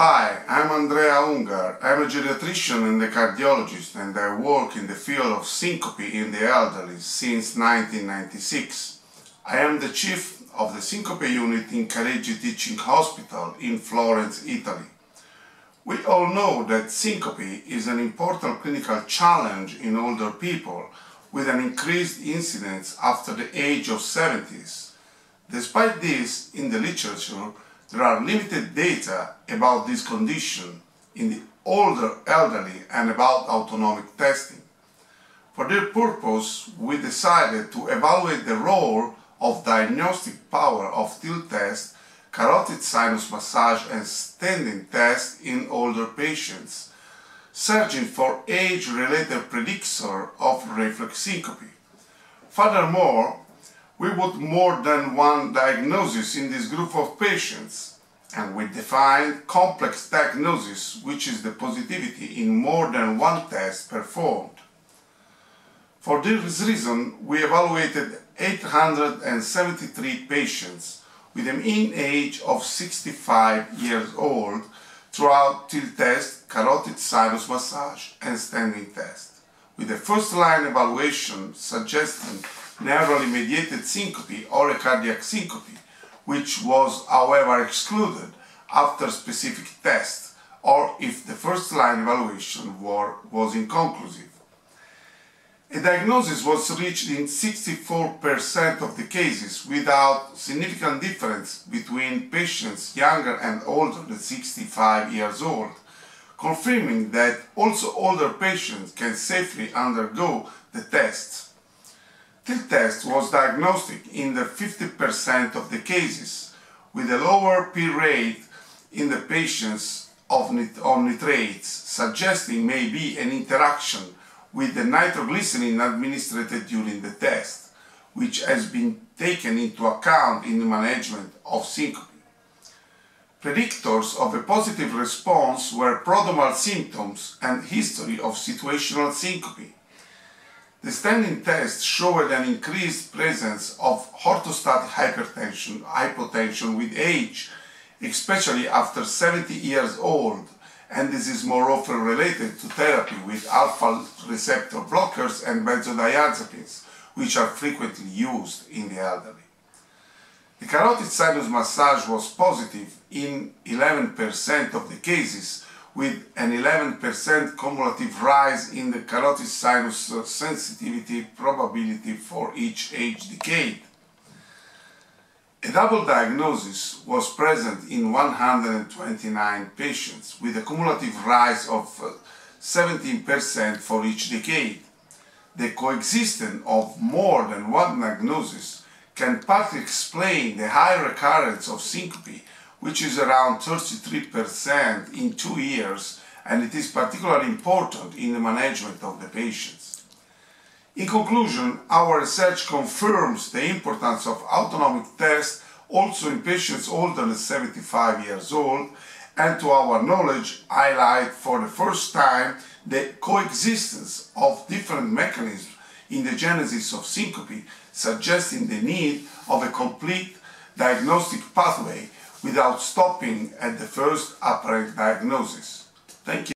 Hi, I'm Andrea Ungar. I'm a geriatrician and a cardiologist, and I work in the field of syncope in the elderly since 1996. I am the chief of the syncope unit in Careggi Teaching Hospital in Florence, Italy. We all know that syncope is an important clinical challenge in older people with an increased incidence after the age of 70s. Despite this, in the literature, there are limited data about this condition in the older elderly and about autonomic testing. For that purpose, we decided to evaluate the role of diagnostic power of tilt test, carotid sinus massage and standing test in older patients, searching for age-related predictor of reflex syncope. Furthermore, we put more than one diagnosis in this group of patients, and we defined complex diagnosis, which is the positivity in more than one test performed. For this reason, we evaluated 873 patients with a mean age of 65 years old throughout tilt test, carotid sinus massage, and standing test, with a first-line evaluation suggesting neurally mediated syncope or a cardiac syncope, which was, however, excluded after specific tests or if the first-line evaluation was inconclusive. A diagnosis was reached in 64% of the cases without significant difference between patients younger and older than 65 years old, confirming that also older patients can safely undergo the tests. Tilt test was diagnostic in the 50% of the cases, with a lower P rate in the patients on nitrates, suggesting maybe an interaction with the nitroglycerin administered during the test, which has been taken into account in the management of syncope. Predictors of a positive response were prodromal symptoms and history of situational syncope. The standing test showed an increased presence of orthostatic hypotension with age, especially after 70 years old, and this is more often related to therapy with alpha receptor blockers and benzodiazepines, which are frequently used in the elderly. The carotid sinus massage was positive in 11% of the cases, with an 11% cumulative rise in the carotid sinus sensitivity probability for each age decade. A double diagnosis was present in 129 patients, with a cumulative rise of 17% for each decade. The coexistence of more than one diagnosis can partly explain the high recurrence of syncope, which is around 33% in 2 years, and it is particularly important in the management of the patients. In conclusion, our research confirms the importance of autonomic tests also in patients older than 75 years old, and to our knowledge highlight for the first time the coexistence of different mechanisms in the genesis of syncope, suggesting the need of a complete diagnostic pathway without stopping at the first apparent diagnosis. Thank you.